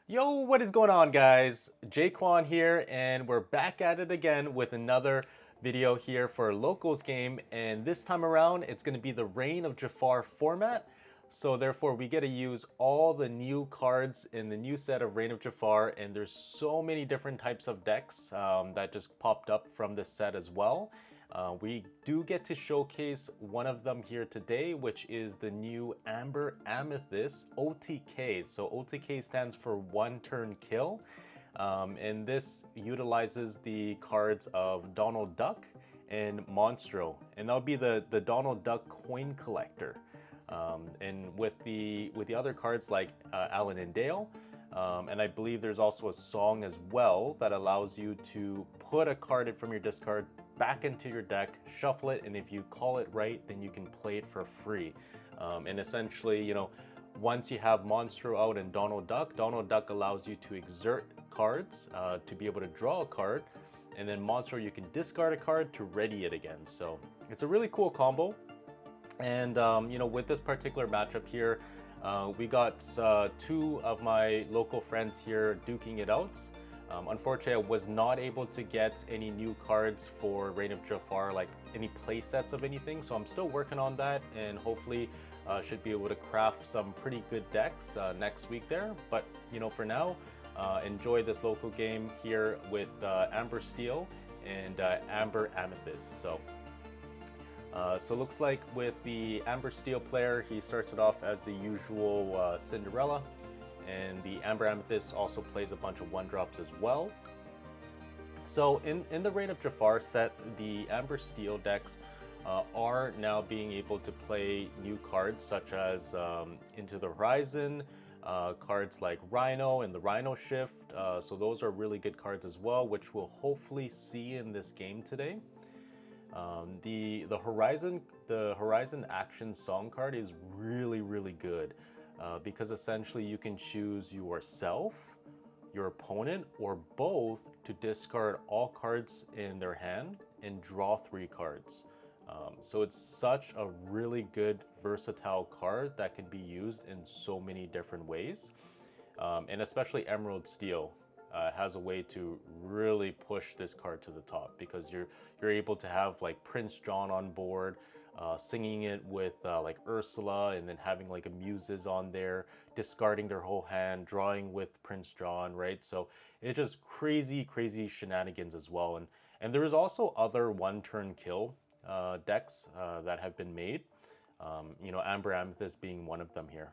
Yo, what is going on, guys? Jaquan here, and we're back at it again with another video here for a locals game. And this time around, it's going to be the Reign of Jafar format. So therefore, we get to use all the new cards in the new set of Reign of Jafar, and there's so many different types of decks that just popped up from this set as well. We do get to showcase one of them here today, which is the new Amber Amethyst OTK. So OTK stands for one turn kill. And this utilizes the cards of Donald Duck and Monstro. And that'll be the Donald Duck coin collector. And with the other cards like Alan and Dale, and I believe there's also a song as well that allows you to put a card in from your discard back into your deck, shuffle it, and if you call it right, then you can play it for free. And essentially, once you have Monstro out and Donald Duck allows you to exert cards to be able to draw a card, and then Monstro, you can discard a card to ready it again. So it's a really cool combo. And with this particular matchup here, we got two of my local friends here duking it out. Unfortunately, I was not able to get any new cards for Reign of Jafar, like any play sets of anything, so I'm still working on that, and hopefully should be able to craft some pretty good decks next week there. But for now, enjoy this local game here with Amber Steel and Amber Amethyst. So looks like with the Amber Steel player, he starts it off as the usual Cinderella, and the Amber Amethyst also plays a bunch of 1-drops as well. So in the Reign of Jafar set, the Amber Steel decks are now being able to play new cards such as Into the Horizon, cards like Rhino and the Rhino Shift. So those are really good cards as well, which we'll hopefully see in this game today. The Horizon Action Song card is really good because essentially you can choose yourself, your opponent, or both to discard all cards in their hand and draw 3 cards. So it's such a really good versatile card that can be used in so many different ways, and especially Emerald Steel has a way to really push this card to the top because you're able to have like Prince John on board, singing it with like Ursula, and then having like a Muses on there, discarding their whole hand, drawing with Prince John, right? So it's just crazy shenanigans as well. And there is also other one-turn kill decks that have been made. Amber Amethyst being one of them here.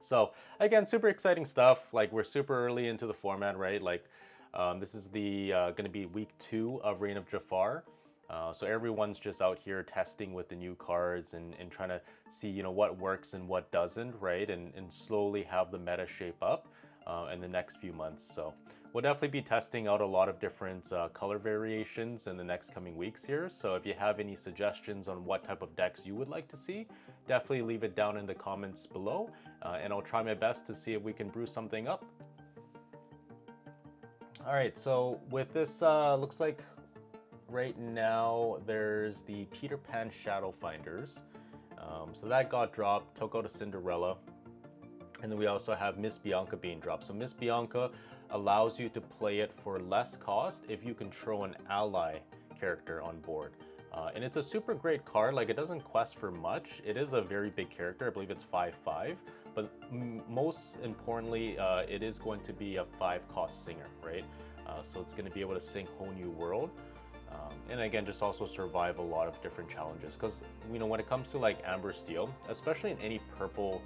So again, super exciting stuff. Like, we're super early into the format, right? Like, this is the going to be week 2 of Reign of Jafar. So everyone's just out here testing with the new cards and trying to see, what works and what doesn't, right? And slowly have the meta shape up in the next few months. So we'll definitely be testing out a lot of different color variations in the next coming weeks here. So if you have any suggestions on what type of decks you would like to see, definitely leave it down in the comments below, and I'll try my best to see if we can brew something up. All right, so with this, looks like right now there's the Peter Pan Shadow Finders. So that got dropped, took out a Cinderella. And then we also have Miss Bianca being dropped. So Miss Bianca allows you to play it for less cost if you control an ally character on board. And it's a super great card. Like, it doesn't quest for much. It is a very big character. I believe it's 5/5. But most importantly, it is going to be a 5-cost singer, right? So it's going to be able to sing Whole New World. And again, just also survive a lot of different challenges. Because, when it comes to like Amber Steel, especially in any purple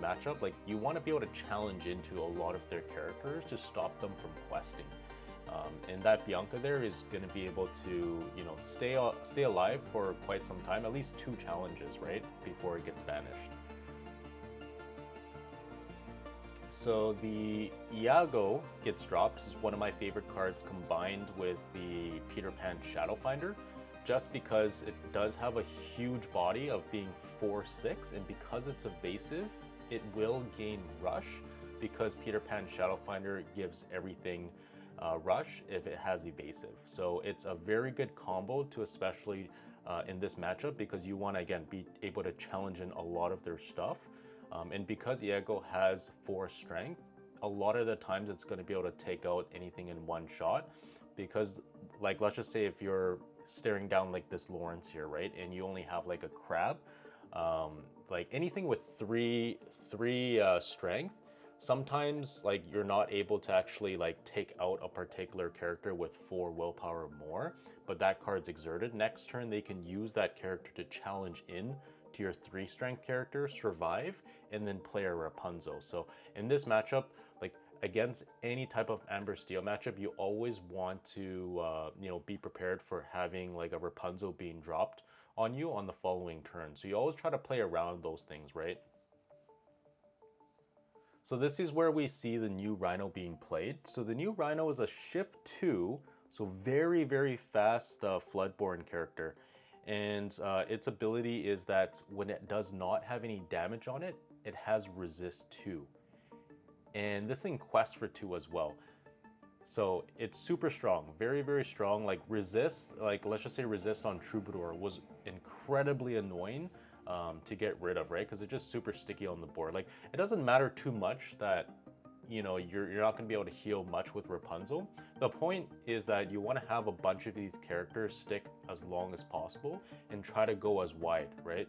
matchup, like, you want to be able to challenge into a lot of their characters to stop them from questing. And that Bianca there is going to be able to, stay alive for quite some time, at least 2 challenges, right, before it gets banished. So the Iago gets dropped. This is one of my favorite cards combined with the Peter Pan Shadow Finder, just because it does have a huge body of being 4/6, and because it's evasive, it will gain rush because Peter Pan Shadow Finder gives everything rush if it has evasive. So it's a very good combo to especially in this matchup, because you want to again be able to challenge in a lot of their stuff And because Iago has 4 strength, a lot of the times it's going to be able to take out anything in one shot. Because, like, let's just say if you're staring down like this Lawrence here, right, and you only have like a crab, like anything with three strength, sometimes like you're not able to actually like take out a particular character with 4 willpower or more, but that card's exerted. Next turn they can use that character to challenge in to your 3 strength character, survive, and then play a Rapunzel. So in this matchup, like against any type of Amber Steel matchup, you always want to be prepared for having like a Rapunzel being dropped on you on the following turn. So you always try to play around those things, right? So this is where we see the new Rhino being played. So the new Rhino is a Shift 2, so very, very fast Floodborn character. And its ability is that when it does not have any damage on it, it has Resist 2. And this thing quests for 2 as well. So it's super strong, very, very strong. Like Resist, like let's just say Resist on Troubadour was incredibly annoying to get rid of, right? Because it's just super sticky on the board. Like it doesn't matter too much that you're not going to be able to heal much with Rapunzel. The point is that you want to have a bunch of these characters stick as long as possible and try to go as wide, right?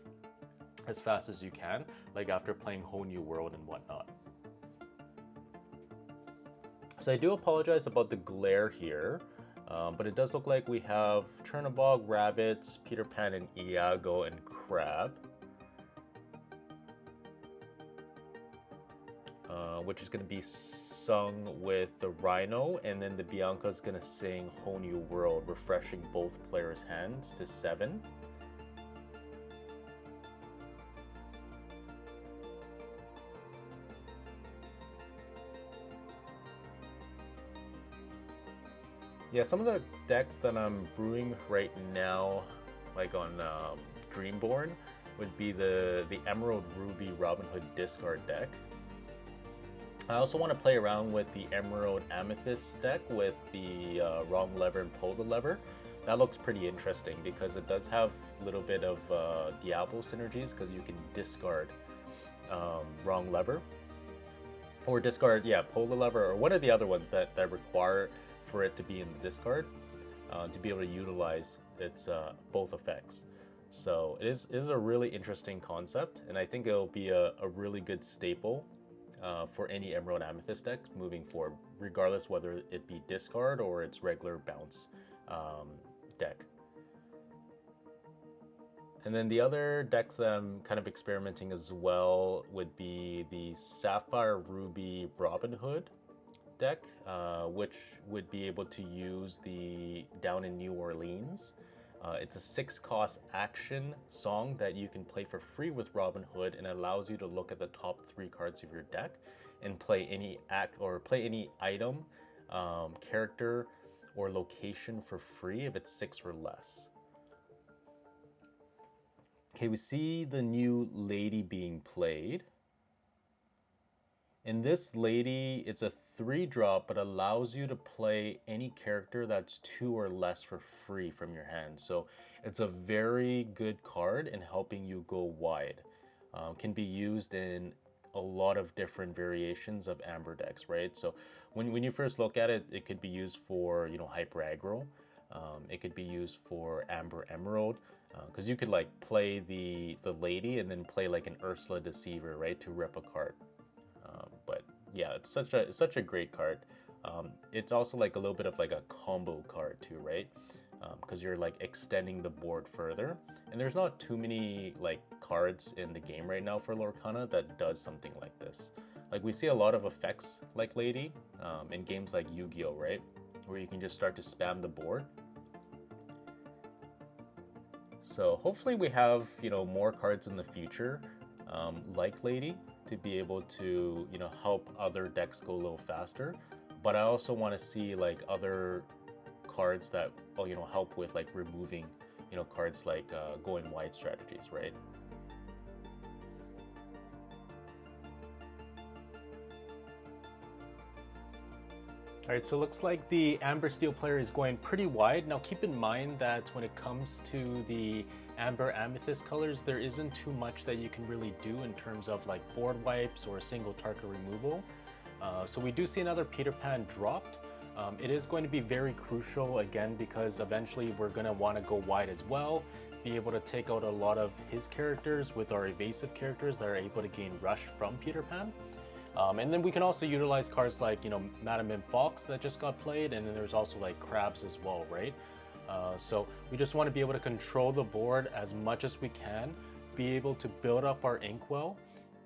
As fast as you can, like after playing Whole New World and whatnot. So I do apologize about the glare here, but it does look like we have Chernabog, Rabbits, Peter Pan, and Iago, and Crab. Which is going to be sung with the Rhino, and then the Bianca is going to sing Whole New World, refreshing both players' hands to 7. Yeah, some of the decks that I'm brewing right now, like on Dreamborn, would be the Emerald Ruby Robin Hood discard deck. I also want to play around with the Emerald Amethyst deck with the Wrong Lever and Pull the Lever. That looks pretty interesting because it does have a little bit of Diablo synergies because you can discard Wrong Lever. Or discard, yeah, Pull the Lever, or one of the other ones that require for it to be in the discard to be able to utilize its both effects. So it is a really interesting concept, and I think it'll be a really good staple for any Emerald Amethyst deck moving forward, regardless whether it be discard or its regular bounce deck. And then the other decks that I'm kind of experimenting as well would be the Sapphire Ruby Robin Hood deck, which would be able to use the Down in New Orleans. It's a 6-cost action song that you can play for free with Robin Hood, and it allows you to look at the top 3 cards of your deck and play any item, character, or location for free if it's 6 or less. Okay, we see the new lady being played. In this lady, it's a 3-drop, but allows you to play any character that's 2 or less for free from your hand. So it's a very good card in helping you go wide. Can be used in a lot of different variations of Amber decks, right? So when you first look at it, it could be used for, Hyper Aggro. It could be used for Amber Emerald, because you could like play the lady and then play like an Ursula Deceiver, right, to rip a card. But yeah, it's such a great card. It's also like a little bit of like a combo card too, right? Because you're like extending the board further, and there's not too many like cards in the game right now for Lorcana that does something like this. Like we see a lot of effects like Lady in games like Yu-Gi-Oh, right, where you can just start to spam the board. So hopefully we have more cards in the future like Lady to be able to help other decks go a little faster. But I also want to see like other cards that help with like removing cards like going wide strategies, right? All right, so it looks like the Amber Steel player is going pretty wide. Now keep in mind that when it comes to the Amber Amethyst colors, there isn't too much that you can really do in terms of like board wipes or single target removal. So we do see another Peter Pan dropped. It is going to be very crucial again because eventually we're going to want to go wide as well, be able to take out a lot of his characters with our evasive characters that are able to gain rush from Peter Pan. And then we can also utilize cards like, Madam and Fox that just got played, and then there's also like Crabs as well, right? So we just want to be able to control the board as much as we can, be able to build up our inkwell,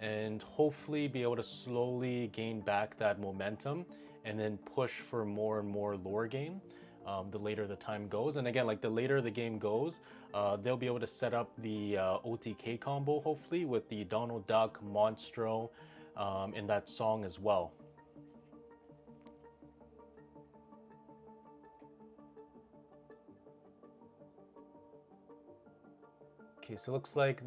and hopefully be able to slowly gain back that momentum and then push for more and more lore gain the later the time goes. And again, like the later the game goes, they'll be able to set up the OTK combo hopefully with the Donald Duck, Monstro, in that song as well. Okay, so it looks like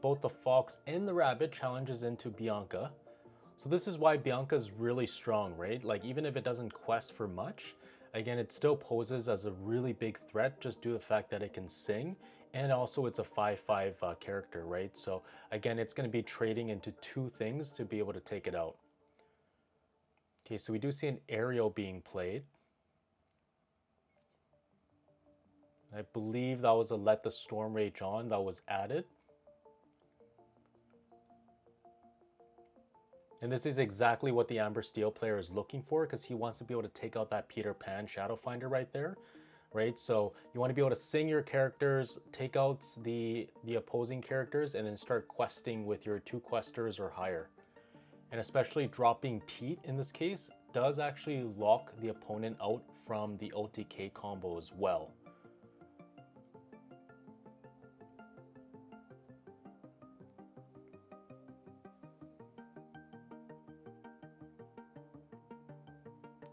both the fox and the rabbit challenges into Bianca. So this is why Bianca is really strong, right? Like even if it doesn't quest for much, again, it still poses as a really big threat just due to the fact that it can sing, and also it's a 5/5 character, right? So again, it's going to be trading into two things to be able to take it out. Okay, so we do see an aerial being played. I believe that was a Let the Storm Rage On that was added. And this is exactly what the Amber Steel player is looking for because he wants to be able to take out that Peter Pan Shadow Finder right there, right? So you want to be able to sing your characters, take out the opposing characters, and then start questing with your 2 questers or higher. And especially dropping Pete in this case does actually lock the opponent out from the OTK combo as well.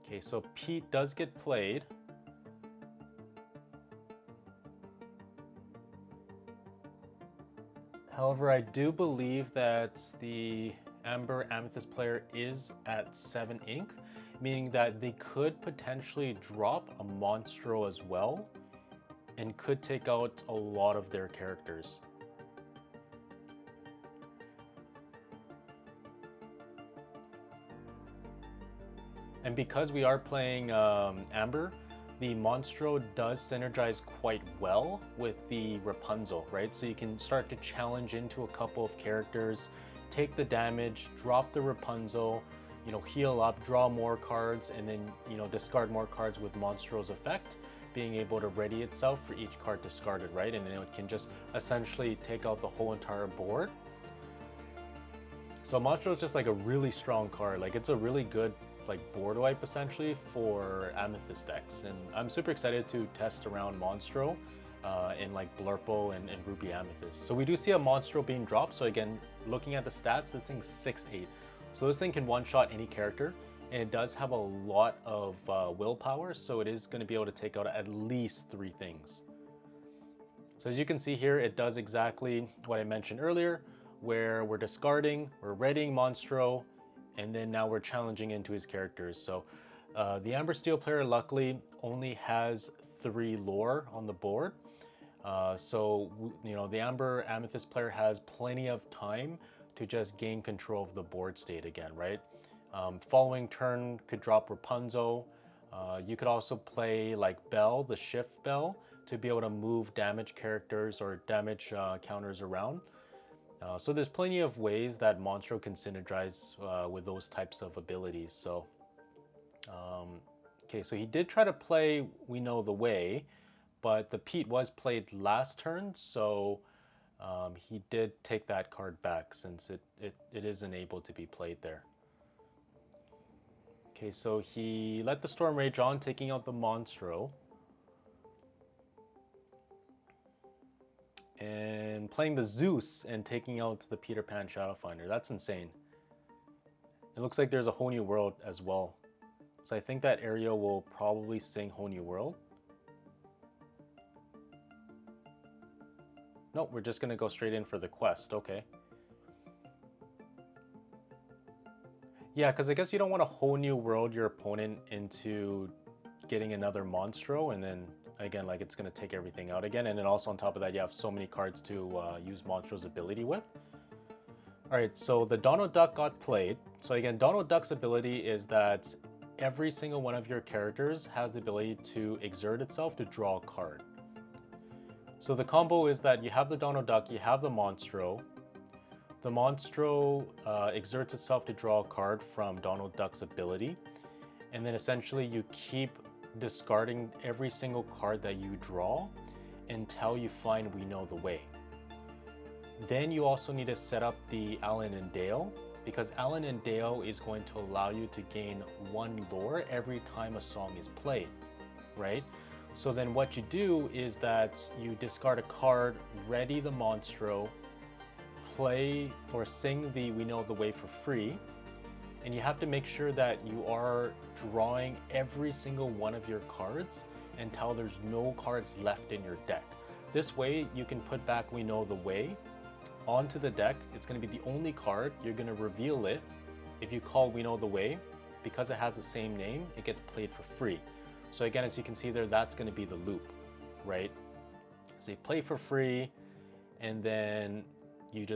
Okay, so Pete does get played. However, I do believe that the Amber Amethyst player is at 7 ink, meaning that they could potentially drop a Monstro as well and could take out a lot of their characters. And because we are playing Amber, the Monstro does synergize quite well with the Rapunzel, right? So you can start to challenge into a couple of characters, take the damage, drop the Rapunzel, heal up, draw more cards, and then, discard more cards with Monstro's effect, being able to ready itself for each card discarded, right? And then it can just essentially take out the whole entire board. So Monstro is just like a really strong card. Like it's a really good like board wipe essentially for Amethyst decks, and I'm super excited to test around Monstro in like Blurple and Ruby Amethyst. So we do see a Monstro being dropped. So again, looking at the stats, this thing's 6/8. So this thing can one-shot any character, and it does have a lot of willpower, so it is going to be able to take out at least 3 things. So as you can see here, it does exactly what I mentioned earlier, where we're discarding, we're readying Monstro, and then now we're challenging into his characters. So the Amber Steel player luckily only has 3 lore on the board. So the Amber Amethyst player has plenty of time to just gain control of the board state again, right? Following turn could drop Rapunzel. You could also play like Belle, the Shift Belle, to be able to move damage characters or damage counters around. So there's plenty of ways that Monstro can synergize with those types of abilities. So, okay, so he did try to play We Know the Way, but the Pete was played last turn, so he did take that card back since it isn't able to be played there. Okay, so he let the Storm Rage on, taking out the Monstro. And playing the Zeus and taking out the Peter Pan Shadow Finder. That's insane. It looks like there's a Whole New World as well. So I think that area will probably sing Whole New World. Nope, we're just gonna go straight in for the quest, okay. Yeah, because I guess you don't want to whole new world your opponent into getting another Monstro, and then again, like it's going to take everything out again. And then also on top of that, you have so many cards to use Monstro's ability with. All right, so the Donald Duck got played. So again, Donald Duck's ability is that every single one of your characters has the ability to exert itself to draw a card. So the combo is that you have the Donald Duck, you have the Monstro. The Monstro exerts itself to draw a card from Donald Duck's ability. And then essentially you keep discarding every single card that you draw until you find We Know the Way. Then you also need to set up the Alan and Dale, because Alan and Dale is going to allow you to gain 1 lore every time a song is played, right? So then what you do is that you discard a card, ready the Monstro, play or sing the We Know the Way for free, and you have to make sure that you are drawing every single one of your cards until there's no cards left in your deck. This way you can put back We Know the Way onto the deck. It's going to be the only card. You're going to reveal it. If you call We Know the Way, because it has the same name, it gets played for free. So again, as you can see there, that's going to be the loop, right? So you play for free, and then you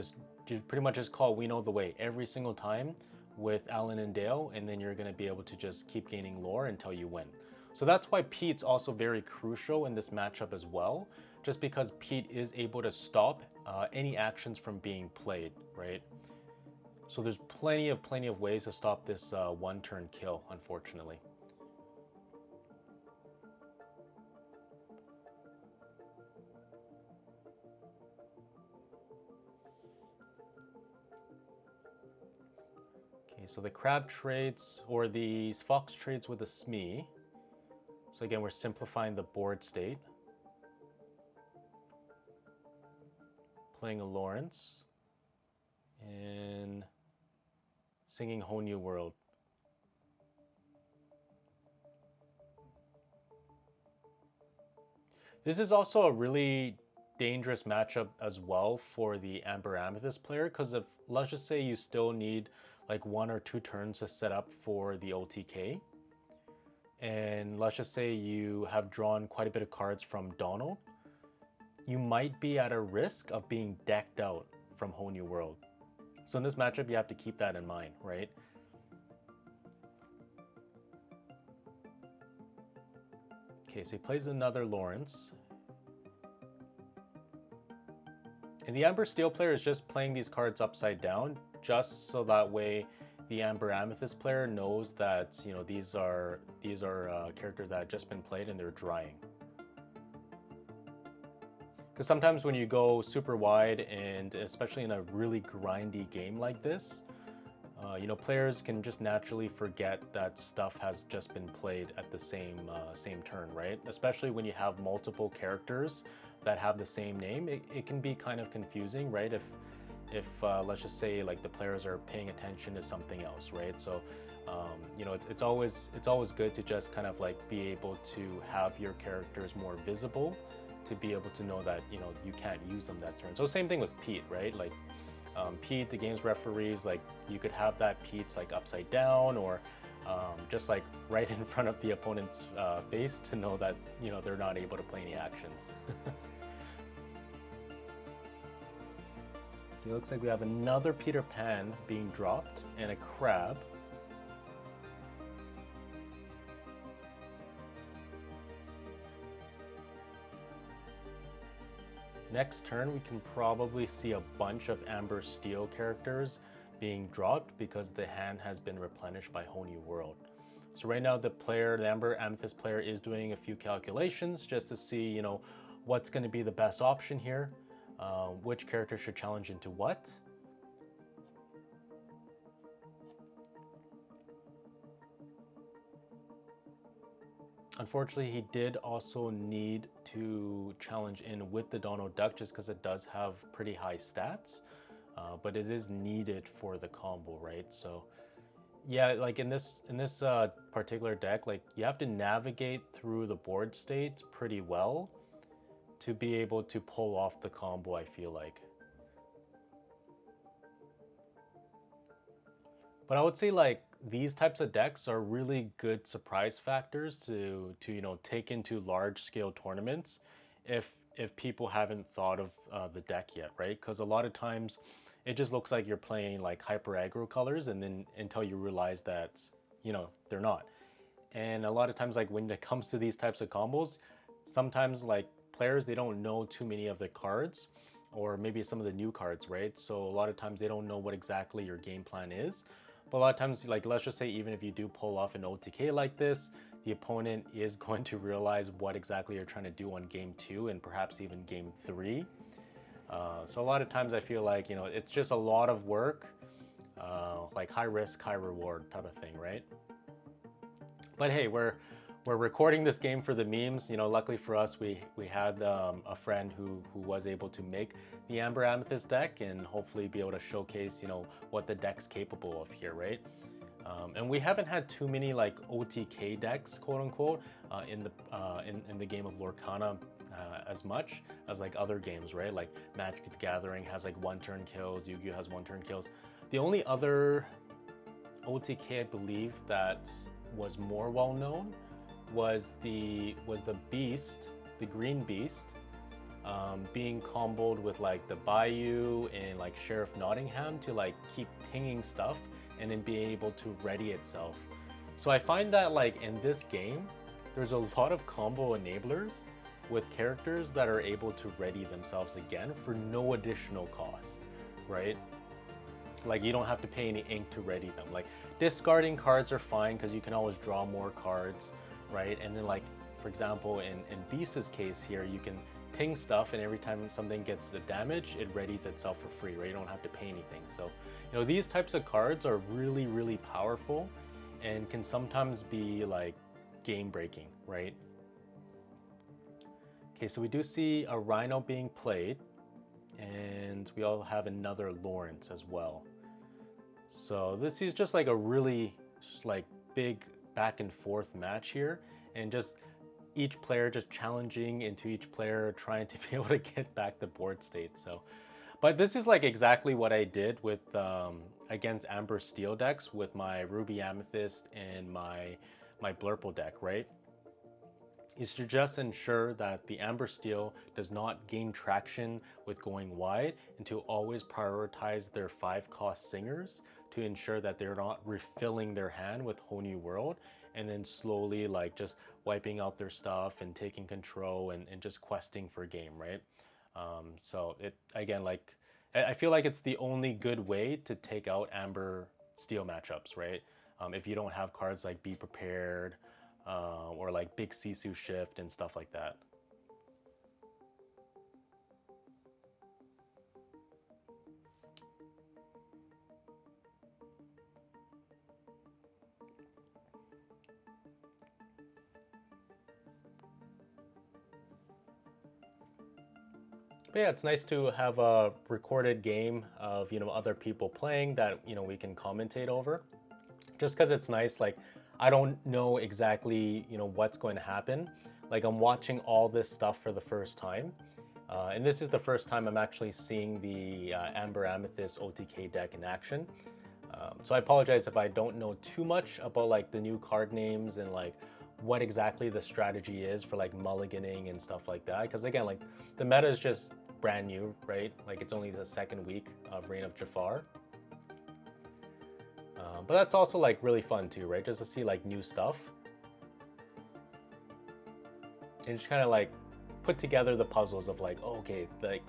pretty much just call We Know the Way every single time with Alan and Dale, and then you're going to be able to just keep gaining lore until you win. So that's why Pete's also very crucial in this matchup as well, just because Pete is able to stop any actions from being played, right? So there's plenty of ways to stop this one-turn kill, unfortunately. Okay, so the crab trades, or the fox trades with a Smee. So again, we're simplifying the board state. Playing a Lawrence and singing Whole New World. This is also a really dangerous matchup as well for the Amber Amethyst player, because if, let's just say you still need like 1 or 2 turns to set up for the OTK, and let's just say you have drawn quite a bit of cards from Donald, you might be at a risk of being decked out from Whole New World. So in this matchup, you have to keep that in mind, right? Okay, so he plays another Lawrence. And the Amber Steel player is just playing these cards upside down, just so that way the Amber Amethyst player knows that, you know, these are characters that have just been played and they're drying. Because sometimes when you go super wide, and especially in a really grindy game like this, you know, players can just naturally forget that stuff has just been played at the same turn, right? Especially when you have multiple characters that have the same name, it can be kind of confusing, right? If let's just say like the players are paying attention to something else, right? So you know, it's always good to just kind of like be able to have your characters more visible, to be able to know that, you know, you can't use them that turn. So same thing with Pete, right? Like Pete, the game's referees, like you could have that Pete's like upside down, or just like right in front of the opponent's face, to know that, you know, they're not able to play any actions. It looks like we have another Peter Pan being dropped and a crab. Next turn, we can probably see a bunch of Amber Steel characters being dropped because the hand has been replenished by Whole New World. So right now the Amber Amethyst player is doing a few calculations just to see, you know, what's going to be the best option here, which character should challenge into what. Unfortunately, he did also need to challenge in with the Donald Duck, just because it does have pretty high stats, but it is needed for the combo, right? So yeah, like in this particular deck, like you have to navigate through the board state pretty well to be able to pull off the combo, I feel like. But I would say like these types of decks are really good surprise factors to you know take into large scale tournaments if people haven't thought of the deck yet, right? Because a lot of times it just looks like you're playing like hyper aggro colors, and then until you realize that you know they're not. And a lot of times, like when it comes to these types of combos, sometimes like players they don't know too many of the cards, or maybe some of the new cards, right? So a lot of times they don't know what exactly your game plan is. But a lot of times, like let's just say even if you do pull off an OTK like this, the opponent is going to realize what exactly you're trying to do on game two and perhaps even game three. So a lot of times I feel like you know it's just a lot of work, like high risk, high reward type of thing, right? But hey, we're recording this game for the memes. You know, luckily for us, we had a friend who was able to make the Amber Amethyst deck and hopefully be able to showcase you know what the deck's capable of here, right? And we haven't had too many like OTK decks, quote unquote, in the game of Lorcana as much as like other games, right? Like Magic the Gathering has like one turn kills, Yu-Gi-Oh has one turn kills. The only other OTK I believe that was more well known was the Beast, the Green Beast, being comboed with like the Bayou and like Sheriff Nottingham to like keep pinging stuff and then be able to ready itself. So I find that like in this game, there's a lot of combo enablers with characters that are able to ready themselves again for no additional cost, right? Like you don't have to pay any ink to ready them. Like discarding cards are fine because you can always draw more cards, right? And then like, for example, in Beast's case here, you can ping stuff and every time something gets the damage, it readies itself for free, right? You don't have to pay anything. So, you know, these types of cards are really, really powerful and can sometimes be like game breaking, right? Okay, so we do see a Rhino being played and we all have another Lawrence as well. So this is just like a really like big back and forth match here, and just each player just challenging into each player trying to be able to get back the board state. So, but this is like exactly what I did with against Amber Steel decks with my Ruby Amethyst and my Blurple deck, right? Is to just ensure that the Amber Steel does not gain traction with going wide and to always prioritize their 5-cost singers to ensure that they're not refilling their hand with Whole New World and then slowly like just wiping out their stuff and taking control and just questing for game, right? So it again, like I feel like it's the only good way to take out Amber Steel matchups, right? If you don't have cards like Be Prepared, or like big Sisu shift and stuff like that. But yeah, it's nice to have a recorded game of you know other people playing that you know we can commentate over. Just because it's nice, like I don't know exactly you know what's going to happen. Like I'm watching all this stuff for the first time. And this is the first time I'm actually seeing the Amber Amethyst OTK deck in action. So I apologize if I don't know too much about like the new card names and like what exactly the strategy is for like mulliganing and stuff like that. Because again, like the meta is just brand new, right? Like it's only the second week of Reign of Jafar. But that's also like really fun too, right? Just to see like new stuff and just kind of like put together the puzzles of like, oh, okay, like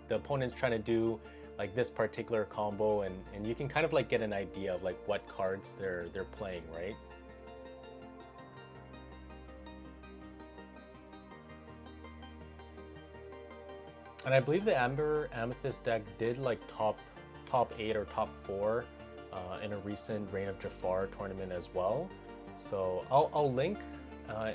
the opponent's trying to do like this particular combo, and you can kind of like get an idea of like what cards they're playing, right? And I believe the Amber Amethyst deck did like top 8 or top 4 in a recent Reign of Jafar tournament as well. So I'll link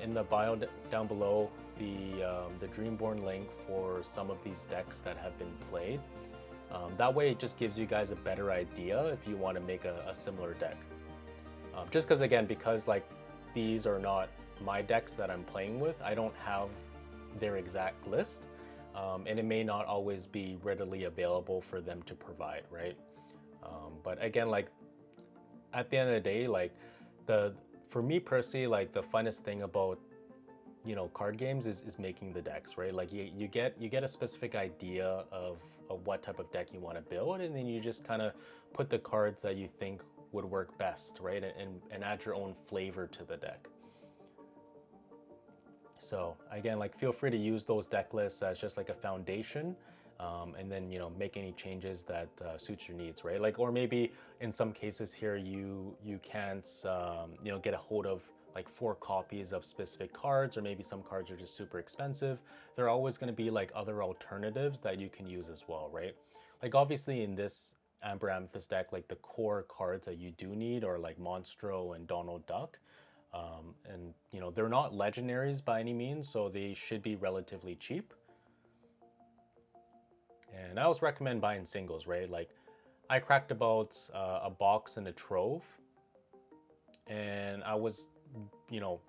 in the bio down below the Dreamborn link for some of these decks that have been played. That way it just gives you guys a better idea if you want to make a similar deck. Just because again, because like these are not my decks that I'm playing with, I don't have their exact list. And it may not always be readily available for them to provide, right? But again, like at the end of the day, like the for me personally, like the funnest thing about card games is making the decks, right? Like you get a specific idea of what type of deck you want to build, and then you just kind of put the cards that you think would work best, right? And add your own flavor to the deck. So again, like feel free to use those deck lists as just like a foundation, and then make any changes that suits your needs, right? Like, or maybe in some cases here you can't get a hold of like 4 copies of specific cards, or maybe some cards are just super expensive. There are always going to be like other alternatives that you can use as well, right? Like obviously in this Amber Amethyst deck, like the core cards that you do need are like Monstro and Donald Duck. And they're not legendaries by any means, so they should be relatively cheap. And I always recommend buying singles, right? Like I cracked about a box and a trove, and I was, you know,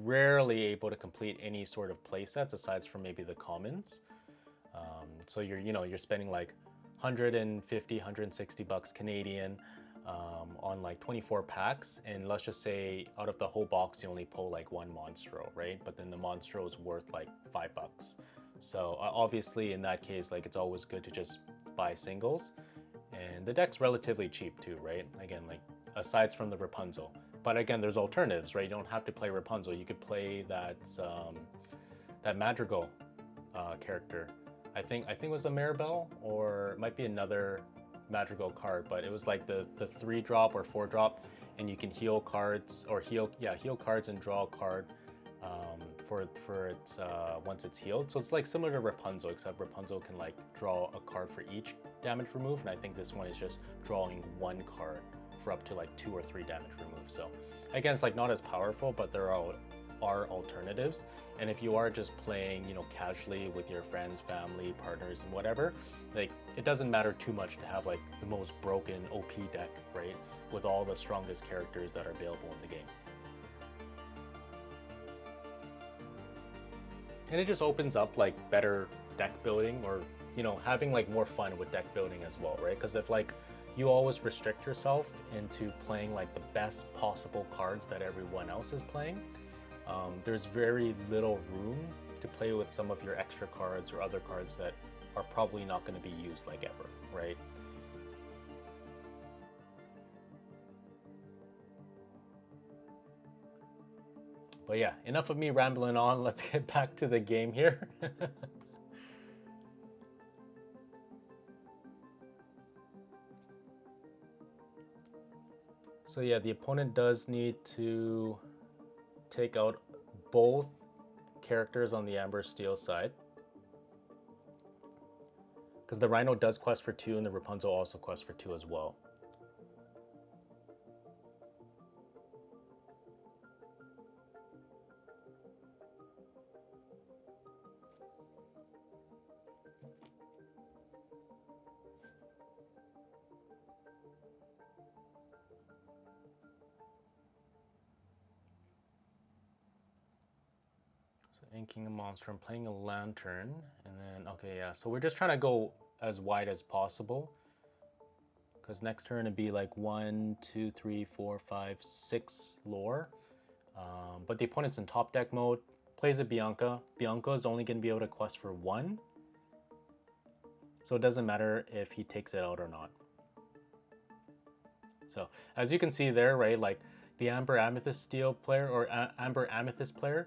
rarely able to complete any sort of play sets aside from maybe the commons. So you're spending like 150, 160 bucks Canadian on like 24 packs, and let's just say out of the whole box you only pull like 1 Monstro, right? But then the Monstro is worth like $5. So obviously in that case, like it's always good to just buy singles, and the deck's relatively cheap too, right? Again, like aside from the Rapunzel. But again, there's alternatives, right? You don't have to play Rapunzel. You could play that Madrigal character. I think it was a Maribel, or it might be another Madrigal card, but it was like the 3-drop or 4-drop, and you can heal cards, or heal cards and draw a card for its once it's healed. So it's like similar to Rapunzel, except Rapunzel can like draw a card for each damage removed, and I think this one is just drawing 1 card for up to like 2 or 3 damage removed. So again, it's like not as powerful, but there are alternatives. And if you are just playing, casually with your friends, family, partners, and whatever, like it doesn't matter too much to have like the most broken OP deck, right? With all the strongest characters that are available in the game. And it just opens up like better deck building, or having like more fun with deck building as well, right? Because if like you always restrict yourself into playing like the best possible cards that everyone else is playing, there's very little room to play with some of your extra cards or other cards that are probably not going to be used like ever, right? But yeah, enough of me rambling on. Let's get back to the game here. So yeah, the opponent does need to take out both characters on the Amber Steel side, because the Rhino does quest for 2 and the Rapunzel also quests for 2 as well. Inking a monster, I'm playing a lantern, and then, okay, yeah, so we're just trying to go as wide as possible, because next turn it'd be like 1, 2, 3, 4, 5, 6 lore. But the opponent's in top deck mode, plays a Bianca. Bianca is only going to be able to quest for 1, so it doesn't matter if he takes it out or not. So as you can see there, right, like the Amber Amethyst Steel player, or Amber Amethyst player,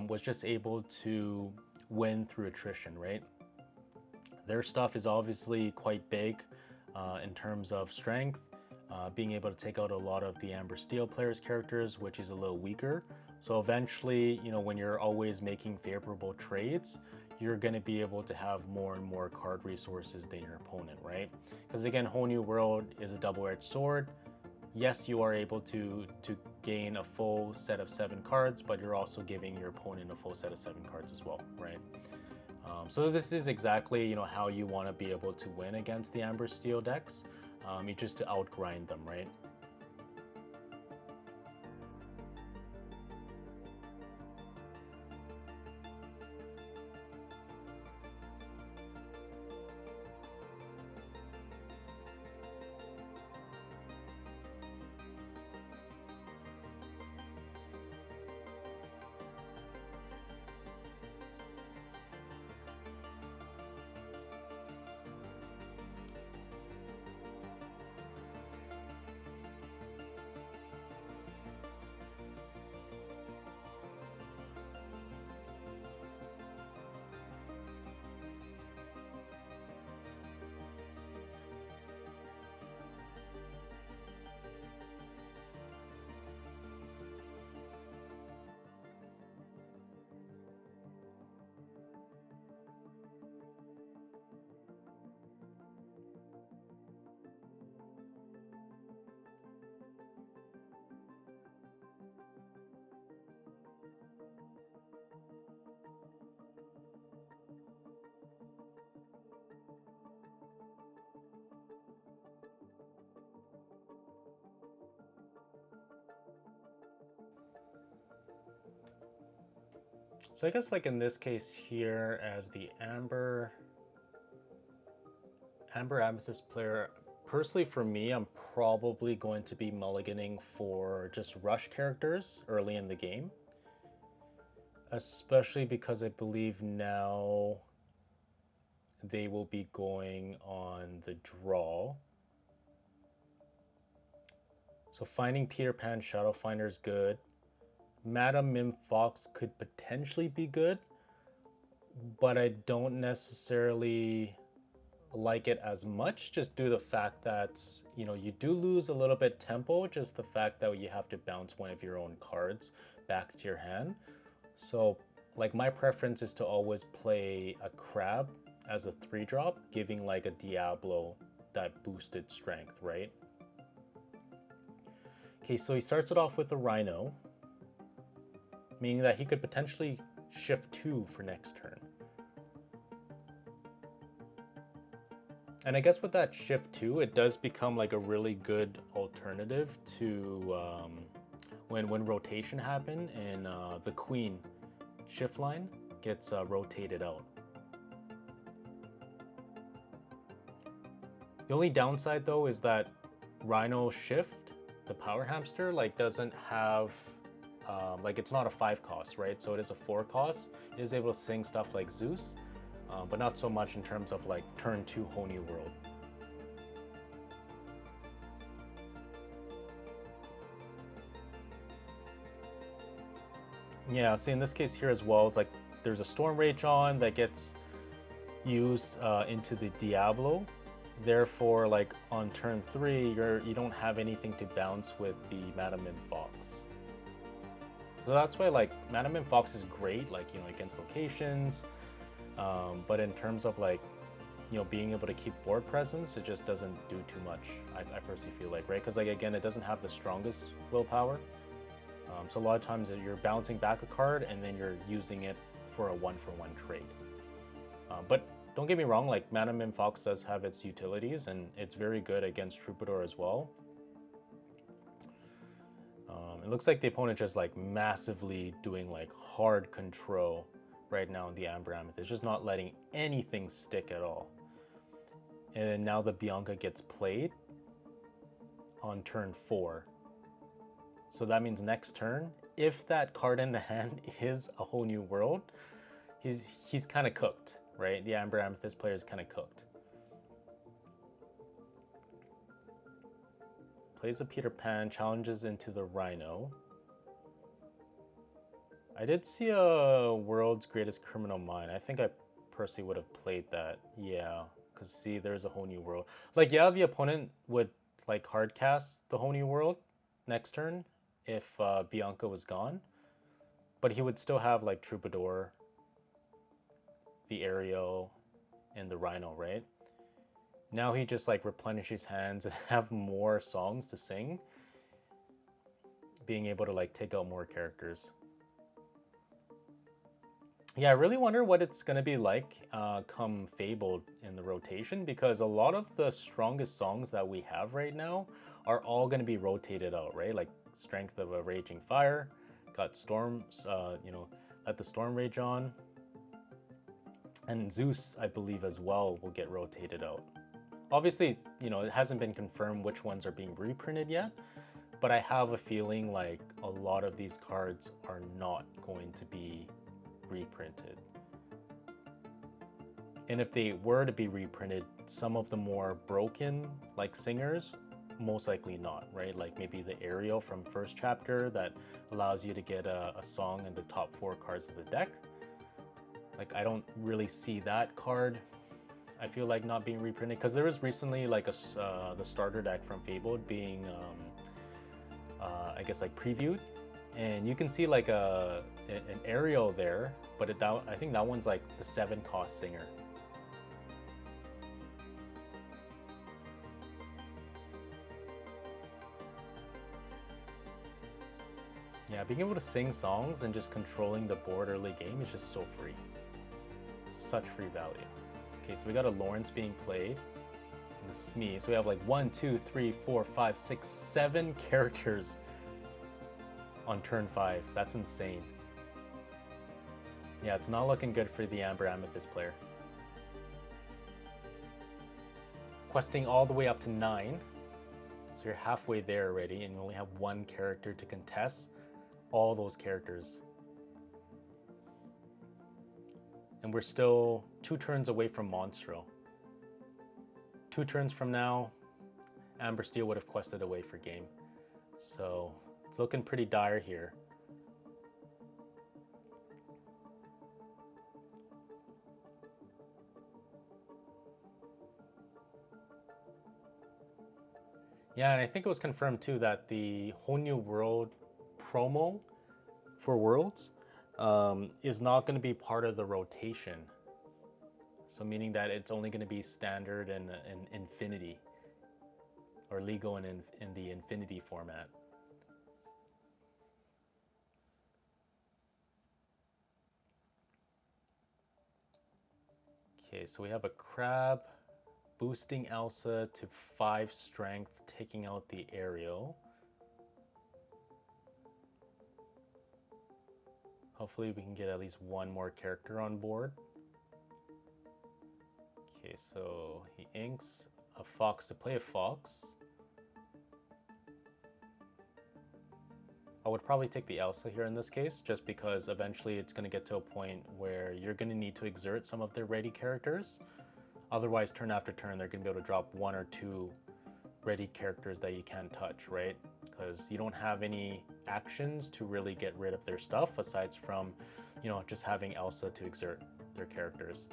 was just able to win through attrition, right? Their stuff is obviously quite big in terms of strength, being able to take out a lot of the Amber Steel player's characters, which is a little weaker. So eventually, when you're always making favorable trades, you're going to be able to have more and more card resources than your opponent, right? Because again, Whole New World is a double-edged sword. Yes, you are able to gain a full set of 7 cards, but you're also giving your opponent a full set of 7 cards as well, right? So this is exactly how you want to be able to win against the Amber Steel decks. You just to outgrind them, right? So I guess like in this case here, as the Amber Amethyst player, personally for me, I'm probably going to be mulliganing for just rush characters early in the game. Especially because I believe now they will be going on the draw. So finding Peter Pan Shadow Finder is good. Madam Mim Fox could potentially be good, but I don't necessarily like it as much, just due to the fact that, you know, you do lose a little bit tempo, just the fact that you have to bounce one of your own cards back to your hand. So like my preference is to always play a crab as a 3-drop, giving like a Diablo that boosted strength, right? Okay, so he starts it off with a Rhino, meaning that he could potentially shift 2 for next turn. And I guess with that shift 2, it does become like a really good alternative to when rotation happen and the Queen shift line gets rotated out. The only downside though is that Rhino shift, the power hamster, like doesn't have like it's not a 5 cost, right? So it is a 4 cost. It is able to sing stuff like Zeus, but not so much in terms of like turn 2 whole new world. Yeah, see in this case here as well, it's like there's a Storm Rage on that gets used into the Diablo. Therefore, like on turn 3, you don't have anything to bounce with the Madam Mim Fox. So that's why like Madam Mim Fox is great, like, you know, against locations. But in terms of like, you know, being able to keep board presence, it just doesn't do too much. I personally feel like, right? Because like again, it doesn't have the strongest willpower. So a lot of times you're bouncing back a card and then you're using it for a 1-for-1 trade. But don't get me wrong, like Madam Mim Fox does have its utilities and it's very good against Troubadour as well. It looks like the opponent just like massively doing like hard control right now in the Amber Amethyst, just not letting anything stick at all. And now the Bianca gets played on turn 4. So that means next turn, if that card in the hand is a whole new world, he's kind of cooked, right? The Amber Amethyst player is kind of cooked. Plays a Peter Pan, challenges into the Rhino. I did see a World's Greatest Criminal Mind. I think I personally would have played that. Yeah, because see, there's a whole new world. Like, yeah, the opponent would like hard cast the whole new world next turn if Bianca was gone, but he would still have like Troubadour, the Ariel, and the Rhino, right? Now he just like replenishes hands and have more songs to sing, being able to like take out more characters. Yeah, I really wonder what it's going to be like come Fabled in the rotation, because a lot of the strongest songs that we have right now are all going to be rotated out, right? Like Strength of a Raging Fire, got Storms, you know, let the Storm Rage on. And Zeus, I believe as well, will get rotated out. Obviously, you know, it hasn't been confirmed which ones are being reprinted yet, but I have a feeling like a lot of these cards are not going to be reprinted. And if they were to be reprinted, some of the more broken like singers, most likely not, right? Like maybe the Ariel from first chapter that allows you to get a song in the top 4 cards of the deck. Like I don't really see that card, I feel like, not being reprinted, because there was recently like the starter deck from Fabled being I guess like previewed, and you can see like an Ariel there, but I think that one's like the 7 cost singer. Yeah, being able to sing songs and just controlling the board early game is just so free. Such free value. Okay, so we got a Lawrence being played and the Smee. So we have like 1, 2, 3, 4, 5, 6, 7 characters on turn 5. That's insane. Yeah, it's not looking good for the Amber Amethyst player. Questing all the way up to 9. So you're halfway there already, and you only have one character to contest all those characters. And we're still 2 turns away from Monstro. 2 turns from now, Amber Steel would have quested away for game. So it's looking pretty dire here. Yeah, and I think it was confirmed too that the whole new world promo for Worlds is not going to be part of the rotation. So meaning that it's only going to be standard and Infinity, or legal and in the Infinity format. Okay, so we have a Crab boosting Elsa to 5 strength, taking out the Aerial. Hopefully we can get at least one more character on board. Okay, so he inks a Fox to play a Fox. I would probably take the Elsa here in this case, just because eventually it's going to get to a point where you're going to need to exert some of their ready characters. Otherwise, turn after turn, they're going to be able to drop 1 or 2 ready characters that you can't touch, right? Because you don't have any actions to really get rid of their stuff, aside from, you know, just having Elsa to exert their characters.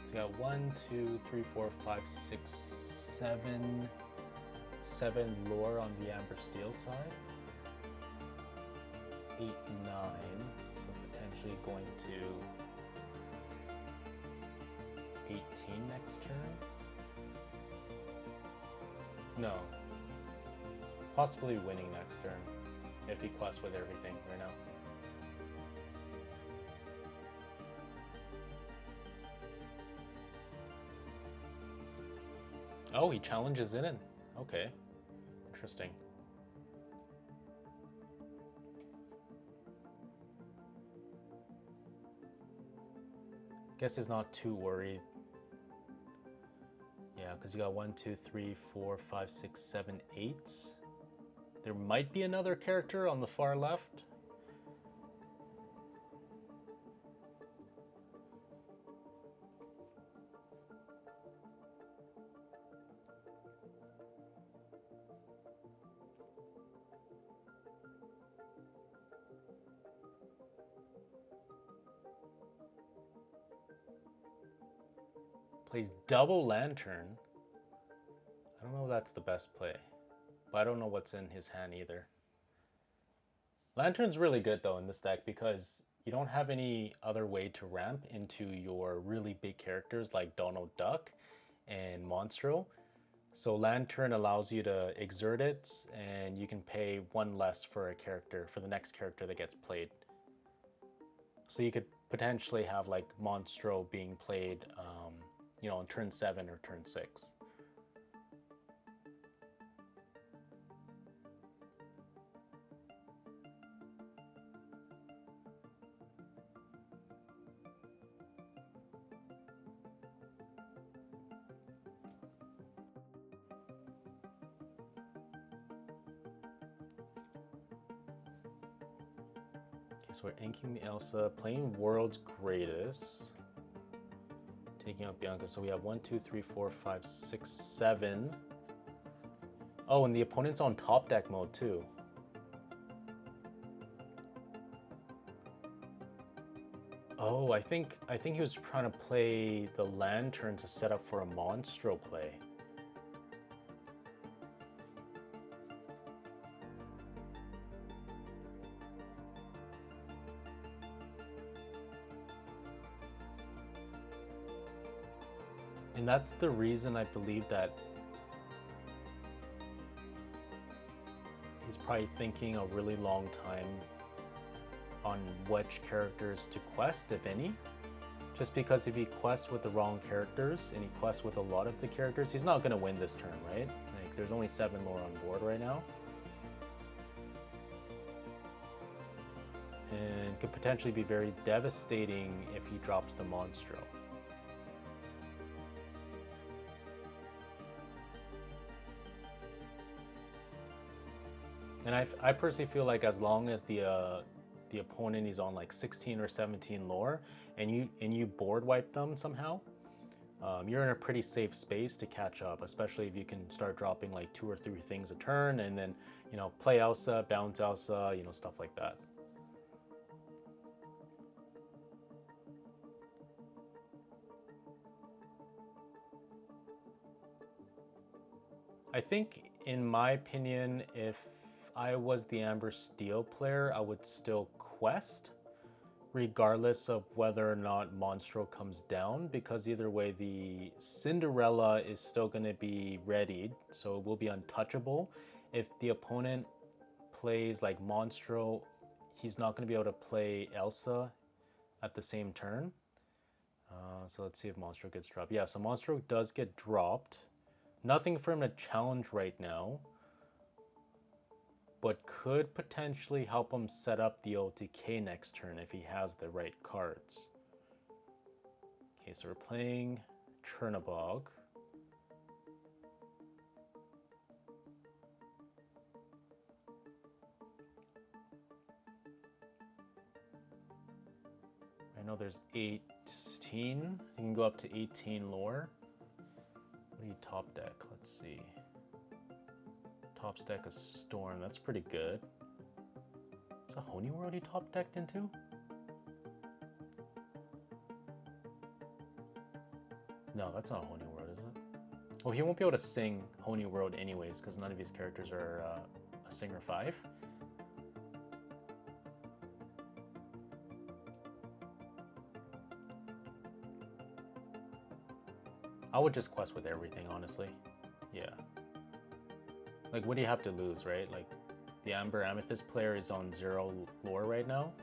So you got 1, 2, 3, 4, 5, 6, 7, 7 lore on the Amber Steel side. 8, 9, so potentially going to 18 next turn. No, possibly winning next turn if he quests with everything right now. Oh, he challenges it in. Okay, interesting. Guess he's not too worried. Yeah, because you got 1, 2, 3, 4, 5, 6, 7, 8. There might be another character on the far left. Plays double Lantern. I don't know if that's the best play, but I don't know what's in his hand either. Lantern's really good though in this deck because you don't have any other way to ramp into your really big characters like Donald Duck and Monstro. So Lantern allows you to exert it, and you can pay 1 less for a character, for the next character that gets played. So you could potentially have like Monstro being played, you know, on turn 7 or turn 6. So we're inking the Elsa, playing World's Greatest, taking out Bianca. So we have 1, 2, 3, 4, 5, 6, 7. Oh, and the opponent's on top deck mode too. Oh, I think he was trying to play the Lantern to set up for a Monstro play. And that's the reason I believe that he's probably thinking a really long time on which characters to quest, if any. Just because if he quests with the wrong characters and he quests with a lot of the characters, he's not going to win this turn, right? Like, there's only 7 lore on board right now. And could potentially be very devastating if he drops the Monstro. And I personally feel like as long as the opponent is on like 16 or 17 lore, and you board wipe them somehow, you're in a pretty safe space to catch up, especially if you can start dropping like 2 or 3 things a turn, and then, you know, play Elsa, bounce Elsa, you know, stuff like that. I think, in my opinion, if I was the Amber Steel player, I would still quest, regardless of whether or not Monstro comes down, because either way, the Cinderella is still going to be readied, so it will be untouchable. If the opponent plays like Monstro, he's not going to be able to play Elsa at the same turn. So let's see if Monstro gets dropped. Yeah, so Monstro does get dropped. Nothing for him to challenge right now, but could potentially help him set up the OTK next turn if he has the right cards. Okay, so we're playing Chernobog. I know there's 18. You can go up to 18 lore. What do you top deck? Let's see. Top deck a Storm. That's pretty good. Is that Honey World he top decked into? No, that's not Honey World, is it? Oh, he won't be able to sing Honey World anyways, because none of his characters are a Singer 5. I would just quest with everything, honestly. Yeah. Like, what do you have to lose, right? Like, the Amber Amethyst player is on 0 lore right now.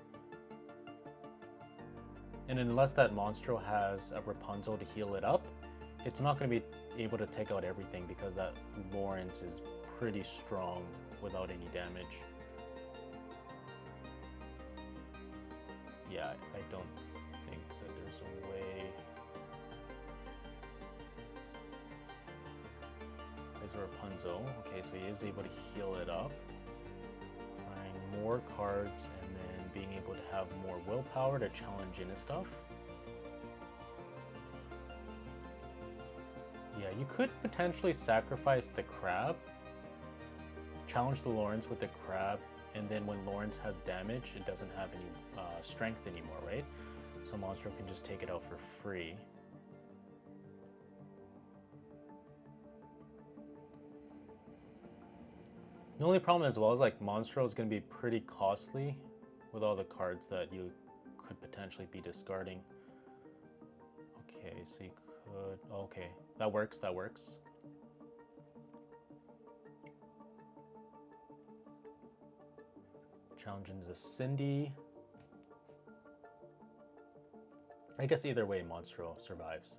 And unless that Monstro has a Rapunzel to heal it up, it's not going to be able to take out everything, because that Lawrence is pretty strong without any damage. Yeah, I don't think that there's a way. There's Rapunzel. Okay, so he is able to heal it up. Buying more cards and then being able to have more willpower to challenge into stuff. Yeah, you could potentially sacrifice the crab, challenge the Lawrence with the crab, and then when Lawrence has damage, it doesn't have any strength anymore, right? So Monstro can just take it out for free. The only problem as well is like Monstro is going to be pretty costly with all the cards that you could potentially be discarding. Okay, so you could... Okay, that works, that works. Challenge into the Cindy. I guess either way, Monstro survives.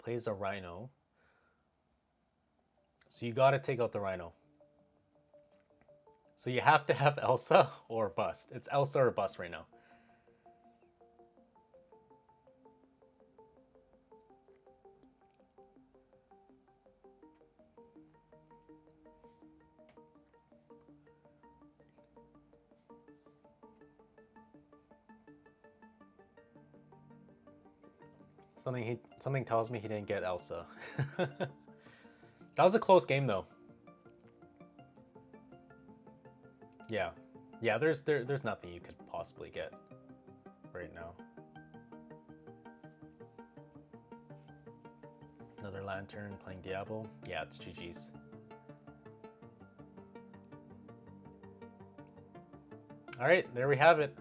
Plays a Rhino. So you got to take out the Rhino. So you have to have Elsa or bust. It's Elsa or bust right now. Something tells me he didn't get Elsa. That was a close game though. Yeah, there's nothing you could possibly get right now. Another Lantern playing Diablo. Yeah, it's GG's. All right, there we have it.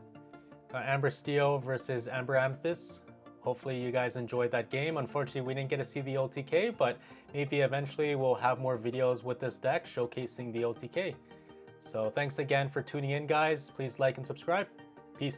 Amber Steel versus Amber Amethyst. Hopefully you guys enjoyed that game. Unfortunately, we didn't get to see the OTK, but maybe eventually we'll have more videos with this deck showcasing the OTK. So thanks again for tuning in, guys. Please like and subscribe. Peace.